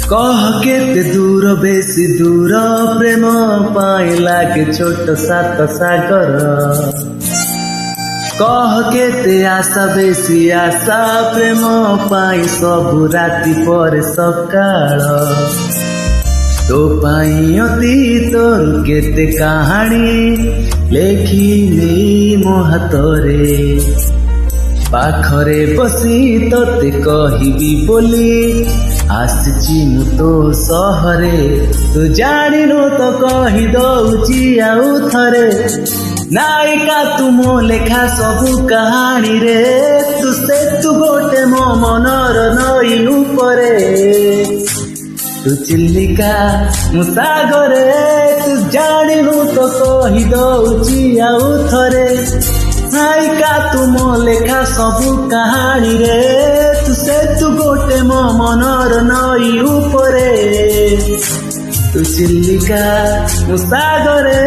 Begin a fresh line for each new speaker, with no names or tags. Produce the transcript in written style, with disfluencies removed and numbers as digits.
कह केते दूर बेसी दूर प्रेम पाई लागे छोट सात सागर कह केते आशा बेसी आशा प्रेम पाई सबु राति पर सकाळ तो पाई अतीतर केते कहानी लेखिली मो हातरे पाखरे बसी तोते कहबी बोली आसची मु तो सहरे तू जानिनु तो कहि दउची आउ थरे नायिका तू मो लेखा सबु कहानी रे तू से तू गोटे मो मनर नई उपरे तू चिल्लिका मु सागरे तू जानिनु तो कहि दउची आउ थरे नायिका तू मो लेखा सबु कहानी रे तू से तू गोटे मो मनर नई उपरे तू चिल्लिका मु सागरे।